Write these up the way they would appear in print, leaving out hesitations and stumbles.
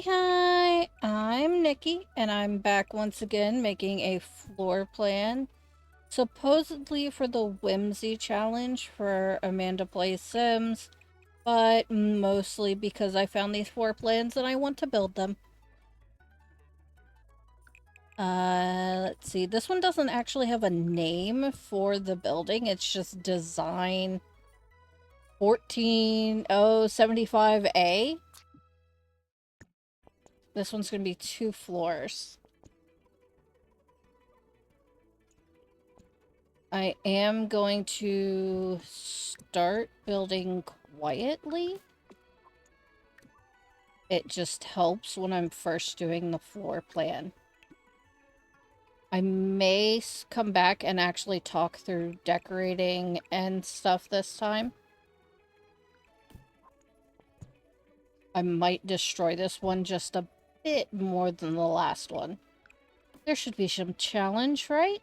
Hi, I'm Nikki, and I'm back once again making a floor plan, supposedly for the Whimsy challenge for Amanda Plays Sims, but mostly because I found these floor plans and I want to build them. Let's see, this one doesn't actually have a name for the building, it's just design 14075A. This one's gonna be 2 floors. I am going to start building quietly. It just helps when I'm first doing the floor plan. I may come back and actually talk through decorating and stuff this time. I might destroy this one just a bit more than the last one. There should be some challenge, right?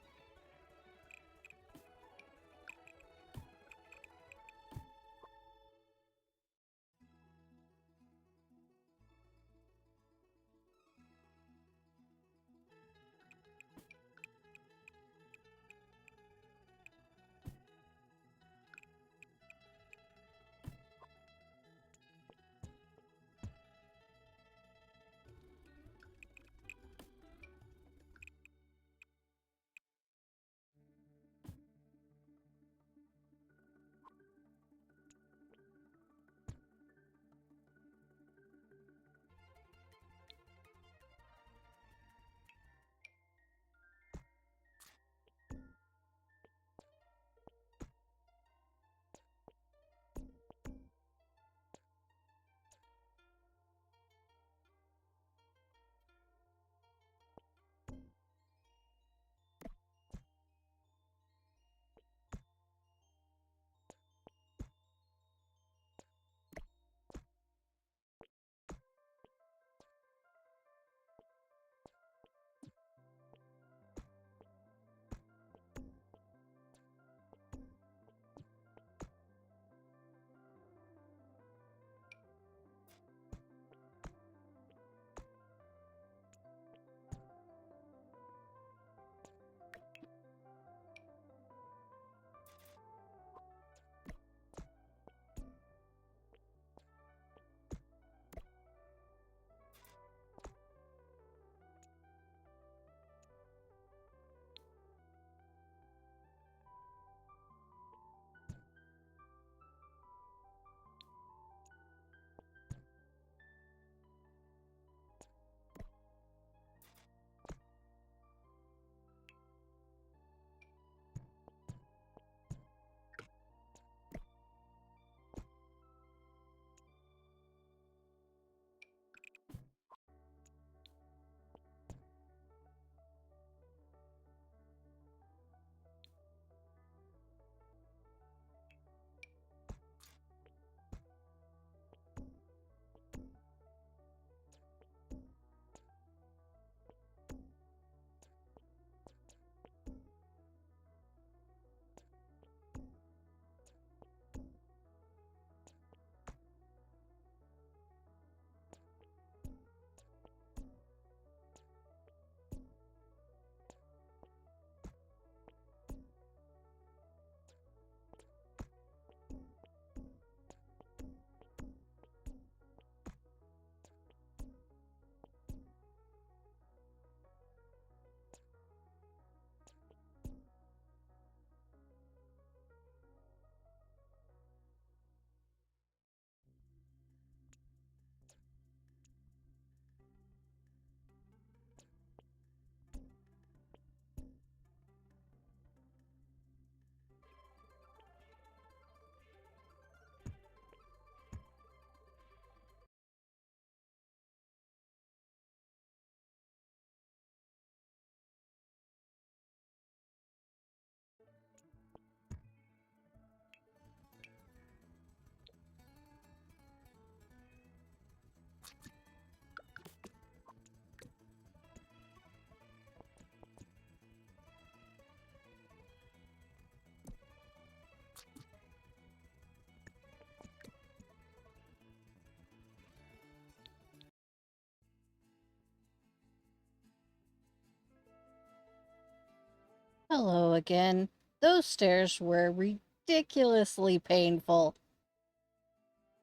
Hello again. Those stairs were ridiculously painful.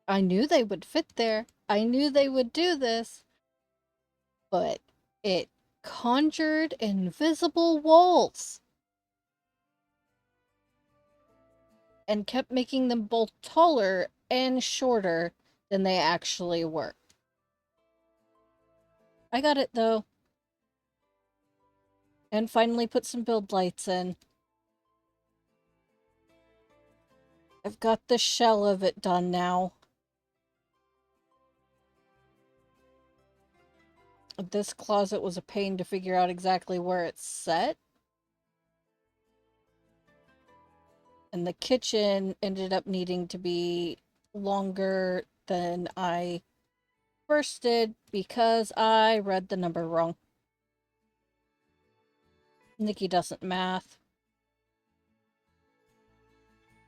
I knew they would fit there. I knew they would do this. But it conjured invisible walls and kept making them both taller and shorter than they actually were. I got it though. And finally put some build lights in. I've got the shell of it done now. This closet was a pain to figure out exactly where it's set. And the kitchen ended up needing to be longer than I first did because I read the number wrong. Nikki doesn't math.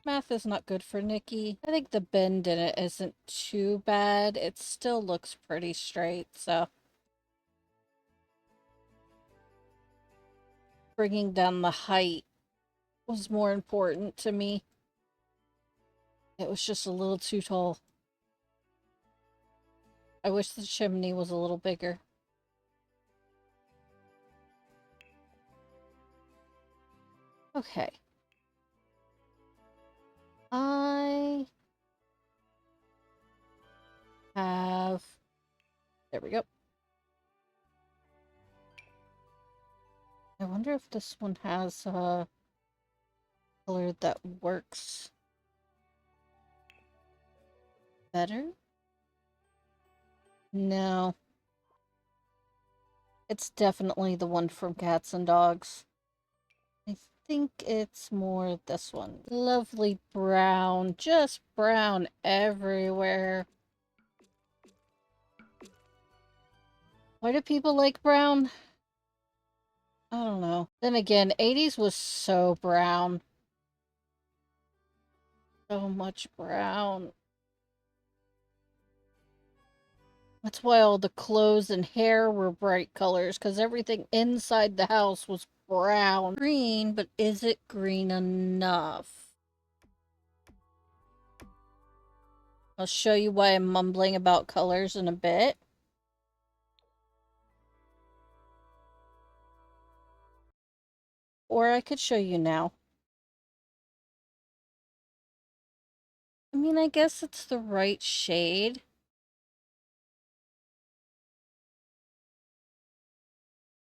Math is not good for Nikki. I think the bend in it isn't too bad. It still looks pretty straight, so. Bringing down the height was more important to me. It was just a little too tall. I wish the chimney was a little bigger. Okay. I have... There we go. I wonder if this one has a color that works better? No. It's definitely the one from Cats and Dogs. I think it's more this one. Lovely brown, just brown everywhere. Why do people like brown? I don't know. Then again, 80s was so brown. So much brown. That's why all the clothes and hair were bright colors, because everything inside the house was brown. Green, but is it green enough? I'll show you why I'm mumbling about colors in a bit. Or I could show you now. I mean, I guess it's the right shade.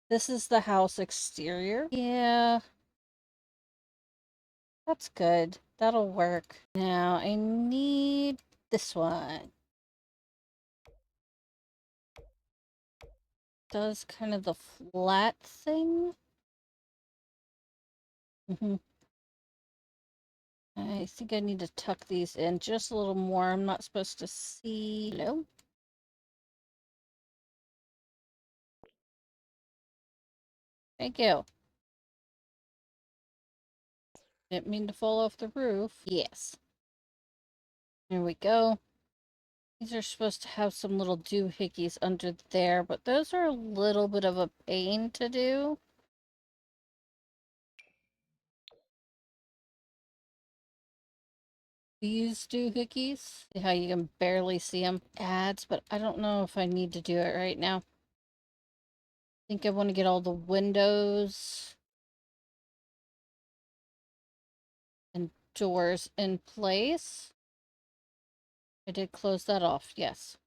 This is the house exterior. Yeah. That's good. That'll work. Now, I need this one. Does kind of the flat thing. I think I need to tuck these in just a little more. I'm not supposed to see. Hello? Thank you. Didn't mean to fall off the roof. Yes. There we go. These are supposed to have some little doohickeys under there, but those are a little bit of a pain to do. These doohickeys, see how you can barely see them? Ads, but I don't know if I need to do it right now. I think I want to get all the windows and doors in place. I did close that off, yes.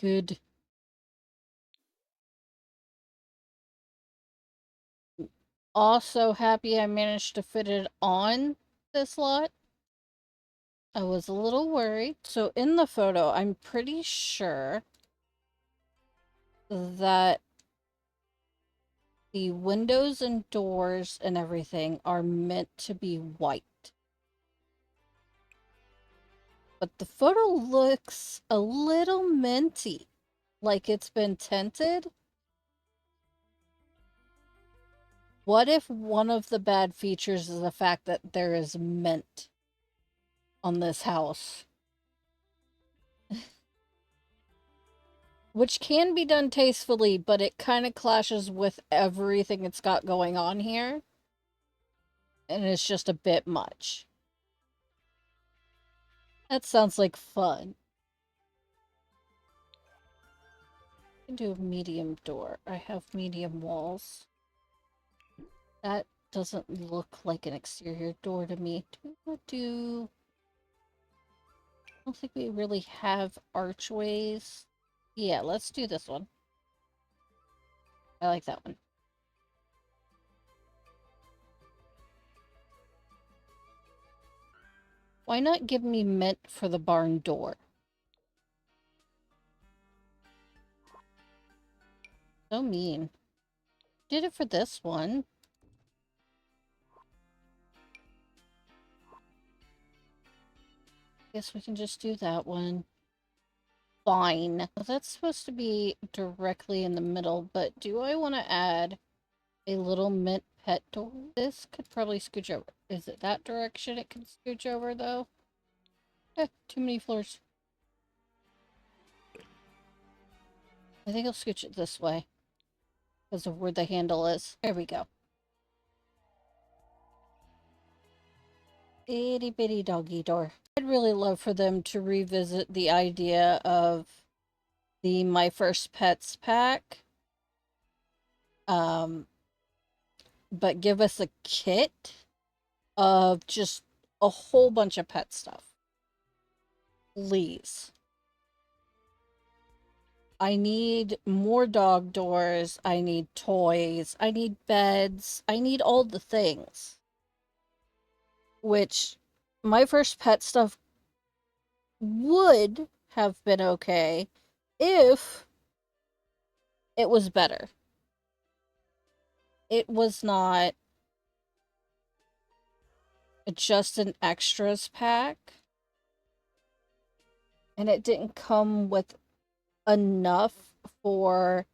Good. Also happy I managed to fit it on this lot. I was a little worried. So in the photo, I'm pretty sure that the windows and doors and everything are meant to be white. But the photo looks a little minty, like it's been tinted. What if one of the bad features is the fact that there is mint on this house? which can be done tastefully, but it kind of clashes with everything it's got going on here. And it's just a bit much. That sounds like fun. I can do a medium door. I have medium walls. That doesn't look like an exterior door to me. I don't think we really have archways. Yeah, let's do this one. I like that one. Why not give me mint for the barn door? So mean. Did it for this one. Guess we can just do that one. Fine. That's supposed to be directly in the middle, but do I want to add a little mint pet door? This could probably scooch over. Is it that direction it can scooch over, though? Too many floors. I think I'll scooch it this way because of where the handle is. There we go. Itty bitty doggy door. I'd really love for them to revisit the idea of the My First Pets pack. But give us a kit of just a whole bunch of pet stuff. Please. I need more dog doors. I need toys. I need beds. I need all the things. Which My First Pet stuff would have been okay if it was better. It was not just an extras pack. And it didn't come with enough for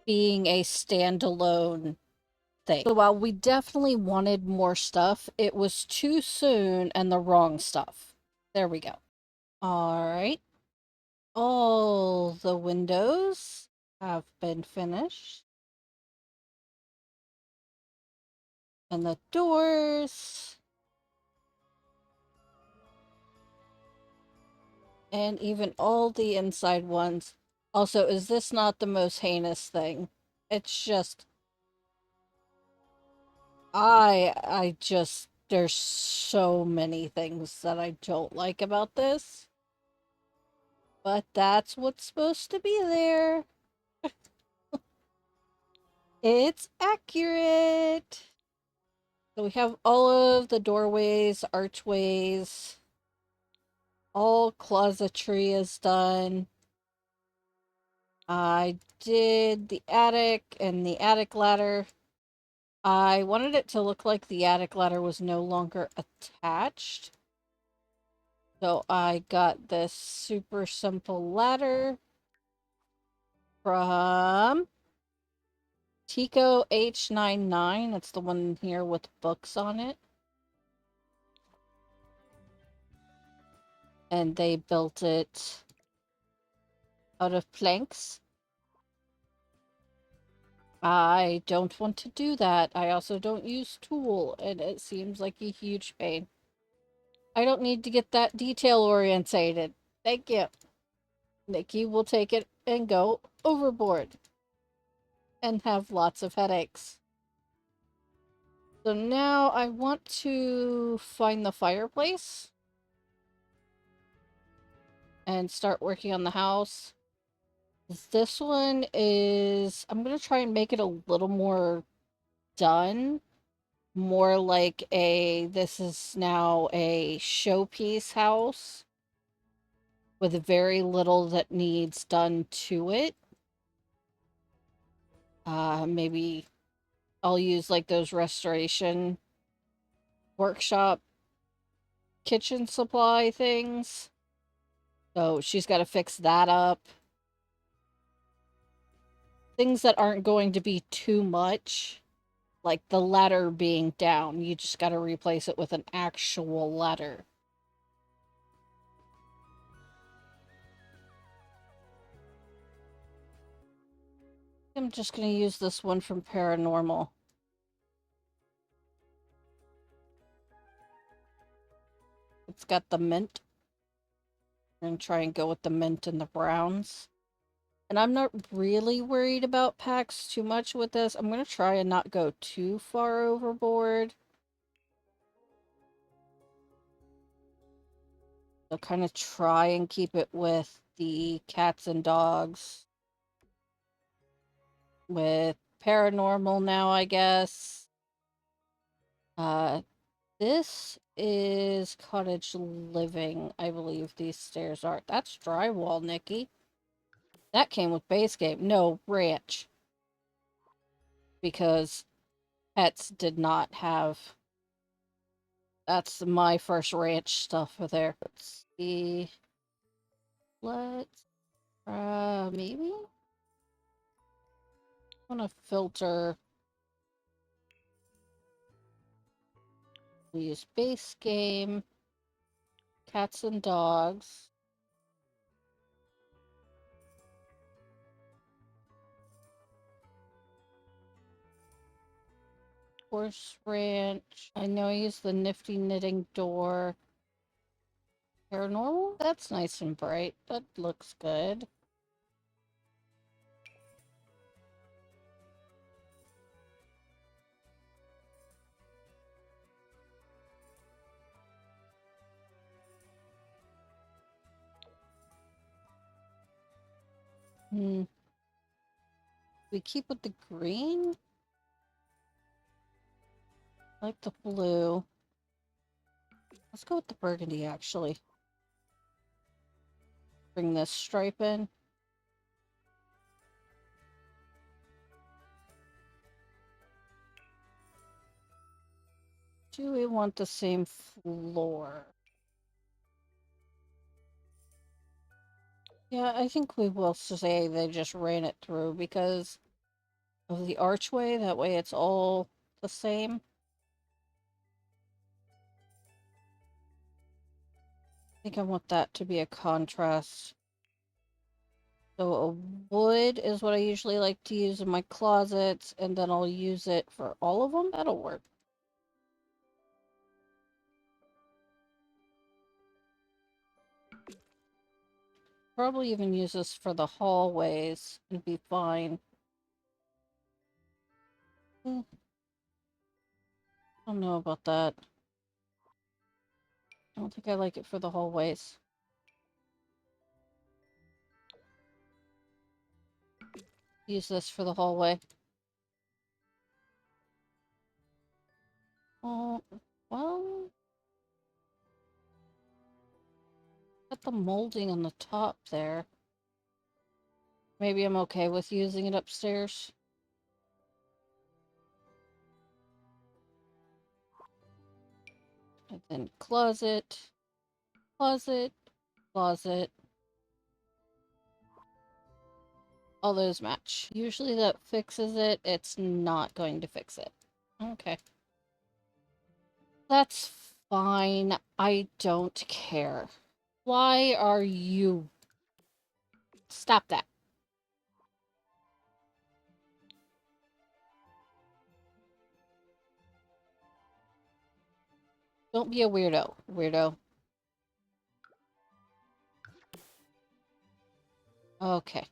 being a standalone thing. So while we definitely wanted more stuff, it was too soon and the wrong stuff. There we go. Alright. All the windows have been finished. And the doors. And even all the inside ones. Also, is this not the most heinous thing? It's just... there's so many things that I don't like about this. But that's what's supposed to be there. It's accurate. So we have all of the doorways, archways. All closetry is done. I did the attic and the attic ladder. I wanted it to look like the attic ladder was no longer attached. So I got this super simple ladder from Tico H99. That's the one here with books on it. And they built it out of planks. I don't want to do that. I also don't use tool, and it seems like a huge pain. I don't need to get that detail orientated. Thank you. Nikki will take it and go overboard. And have lots of headaches. So now I want to find the fireplace. And start working on the house. This one is... I'm going to try and make it a little more done. More like a... This is now a showpiece house. With very little that needs done to it. Maybe I'll use like those restoration workshop kitchen supply things. So she's got to fix that up. Things that aren't going to be too much. Like the ladder being down. You just got to replace it with an actual ladder. I'm just gonna use this one from Paranormal. It's got the mint. I'm gonna try and go with the mint and the browns. And I'm not really worried about packs too much with this. I'm gonna try and not go too far overboard. So kind of try and keep it with the cats and dogs. With Paranormal now, I guess. This is Cottage Living, I believe these stairs are. That's drywall, Nikki. That came with base game. No, ranch. Because pets did not have... That's my first ranch stuff for there. Let's see. Let's... maybe? I want to filter... We use base game. Cats and dogs. Horse ranch. I know I use the nifty knitting door. Paranormal? That's nice and bright. That looks good. We keep with the green? I like the blue. Let's go with the burgundy, actually. Bring this stripe in. Do we want the same floor? Yeah, I think we will say they just ran it through because of the archway. That way it's all the same. I think I want that to be a contrast. So a wood is what I usually like to use in my closets, and then I'll use it for all of them. That'll work. Probably even use this for the hallways and be fine. I don't know about that. I don't think I like it for the hallways. Use this for the hallway. Oh, well... Got the molding on the top there. Maybe I'm okay with using it upstairs. And then closet, closet, closet. All those match. Usually that fixes it. It's not going to fix it. Okay. That's fine. I don't care. Why are you... Stop that. Don't be a weirdo, weirdo. Okay.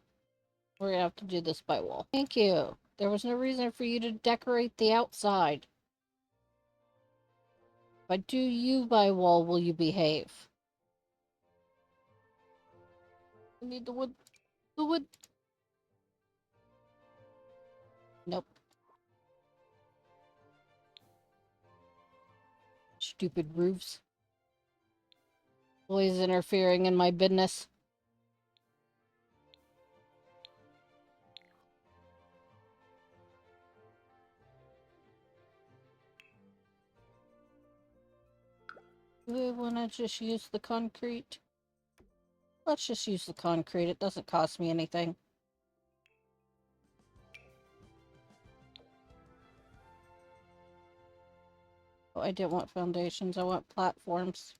We're gonna have to do this by wall. Thank you. There was no reason for you to decorate the outside. If I do you by wall, will you behave? I need the wood. The wood. Nope. Stupid roofs. Always interfering in my business. Do we want to just use the concrete? Let's just use the concrete. It doesn't cost me anything. Oh, I didn't want foundations. I want platforms.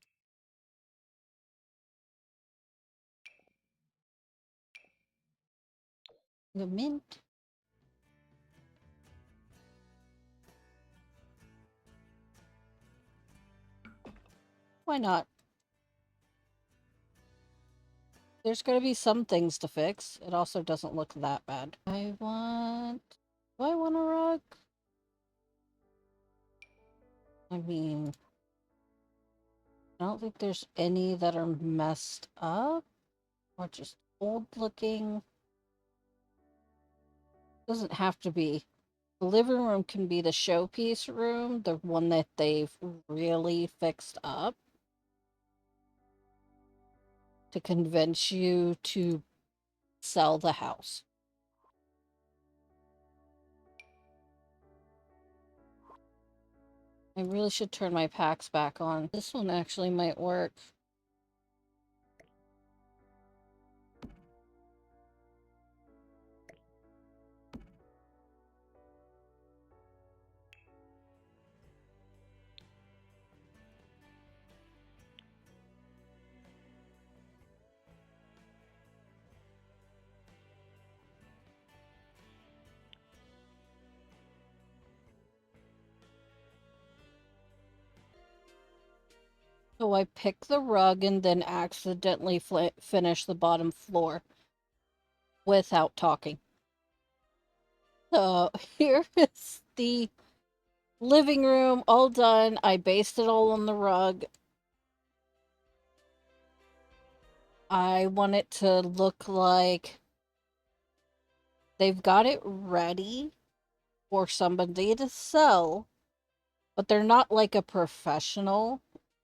The mint. why not? There's gonna be some things to fix. It also doesn't look that bad. Do I want a rug? I mean, I don't think there's any that are messed up or just old looking. Doesn't have to be. The living room can be the showpiece room, the one that they've really fixed up to convince you to sell the house. I really should turn my packs back on. This one actually might work. So I pick the rug and then accidentally finish the bottom floor without talking. So here is the living room all done. I based it all on the rug. I want it to look like they've got it ready for somebody to sell, but they're not like a professional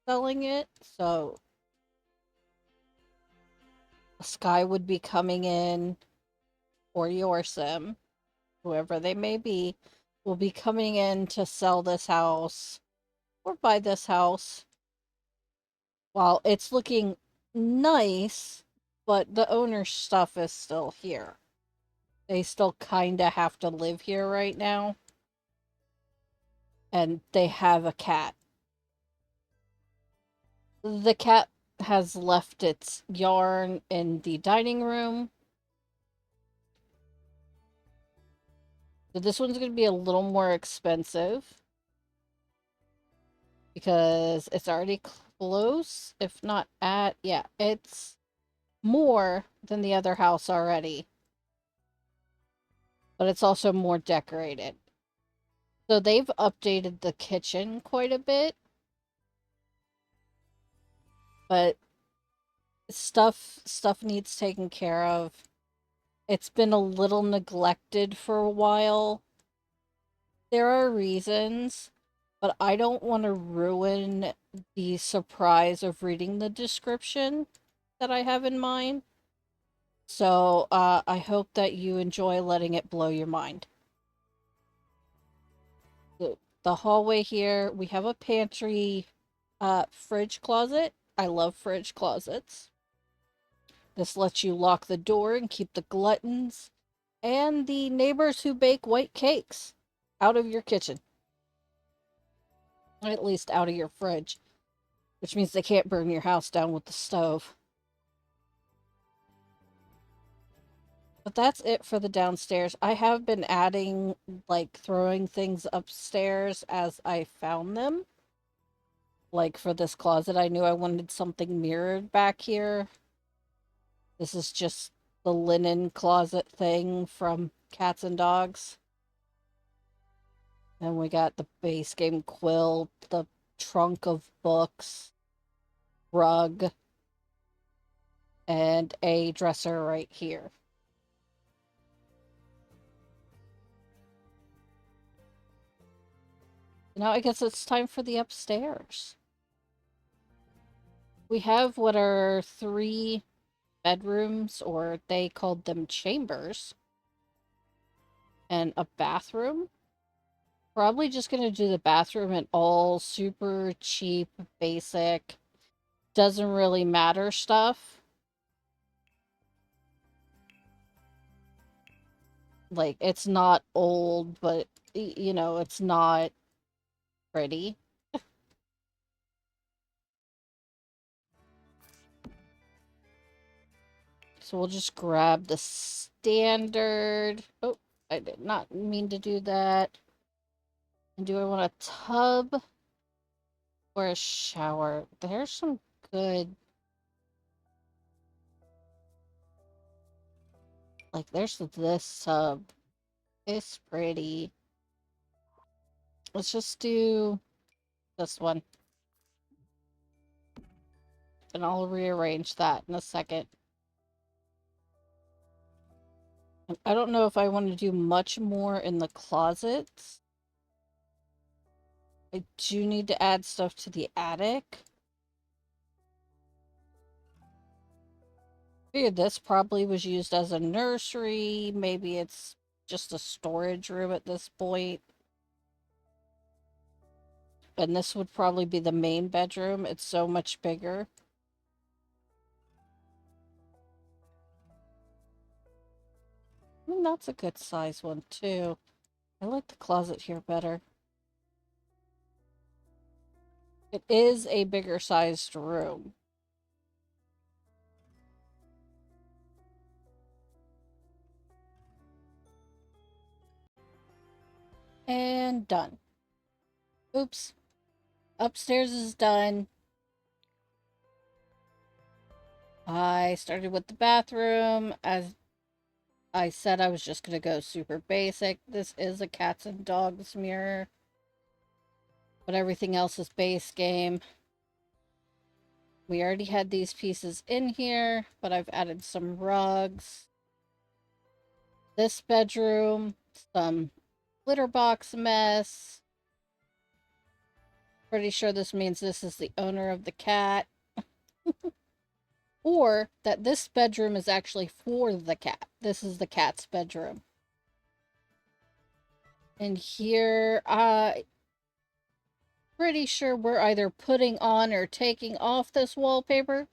selling it. So Sky would be coming in, or your sim, whoever they may be, will be coming in to sell this house or buy this house. While it's looking nice, but the owner's stuff is still here. They still kind of have to live here right now. And they have a cat. The cat has left its yarn in the dining room. So this one's going to be a little more expensive because it's already close, if not at, yeah, it's more than the other house already. But it's also more decorated. So they've updated the kitchen quite a bit. But stuff needs taken care of. It's been a little neglected for a while. There are reasons, but I don't want to ruin the surprise of reading the description that I have in mind. So, I hope that you enjoy letting it blow your mind. The hallway here, we have a pantry, fridge closet. I love fridge closets. This lets you lock the door and keep the gluttons and the neighbors who bake white cakes out of your kitchen. Or at least out of your fridge. Which means they can't burn your house down with the stove. But that's it for the downstairs. I have been adding, like, throwing things upstairs as I found them. Like, for this closet, I knew I wanted something mirrored back here. This is just the linen closet thing from Cats and Dogs. And we got the base game quilt, the trunk of books, rug, and a dresser right here. Now I guess it's time for the upstairs. We have what are 3 bedrooms, or they called them chambers, and a bathroom. Probably just gonna do the bathroom and all super cheap, basic, doesn't really matter stuff. Like, it's not old, but, you know, it's not pretty. So we'll just grab the standard. Oh, I did not mean to do that. And do I want a tub? Or a shower. There's some good... Like, there's this sub. It's pretty. Let's just do this one. And I'll rearrange that in a second. I don't know if I want to do much more in the closets. I do need to add stuff to the attic. Figured this probably was used as a nursery. Maybe it's just a storage room at this point. And this would probably be the main bedroom. It's so much bigger. And that's a good size one, too. I like the closet here better. It is a bigger sized room. And done. Oops. Upstairs is done. I started with the bathroom. As I said, I was just going to go super basic. This is a cats and dogs mirror. But everything else is base game. We already had these pieces in here, but I've added some rugs. This bedroom, some litter box mess. Pretty sure this means this is the owner of the cat. Or that this bedroom is actually for the cat. This is the cat's bedroom. And here, pretty sure we're either putting on or taking off this wallpaper.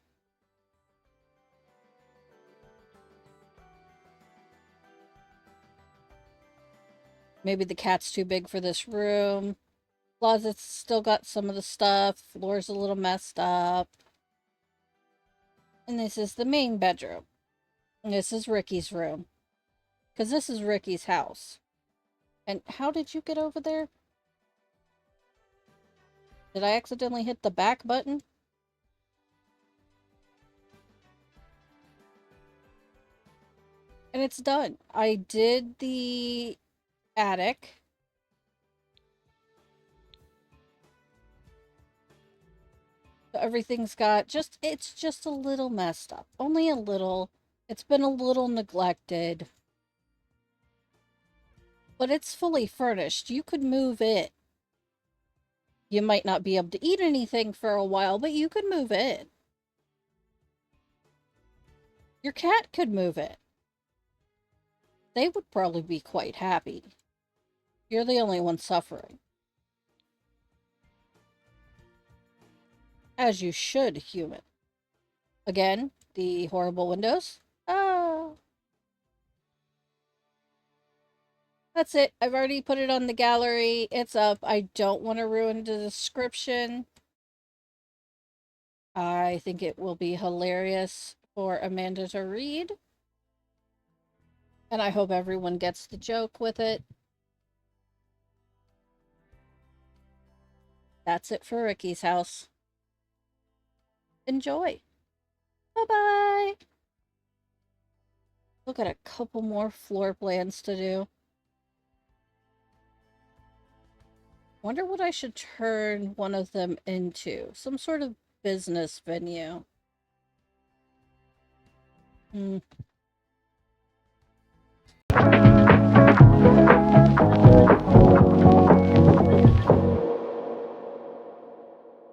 Maybe the cat's too big for this room. Closet's still got some of the stuff. Floor's a little messed up. And this is the main bedroom. And this is Ricky's room. Because this is Ricky's house. And how did you get over there? Did I accidentally hit the back button? And it's done. I did the attic. So everything's got it's just a little messed up. Only a little. It's been a little neglected. But it's fully furnished. You could move it. You might not be able to eat anything for a while, but you could move it. Your cat could move it. They would probably be quite happy. You're the only one suffering. As you should, human. Again, the horrible windows. Ah. That's it. I've already put it on the gallery. It's up. I don't want to ruin the description. I think it will be hilarious for Amanda to read. And I hope everyone gets the joke with it. That's it for Ricky's house. Enjoy. Bye-bye. Look at a couple more floor plans to do. Wonder what I should turn one of them into. Some sort of business venue.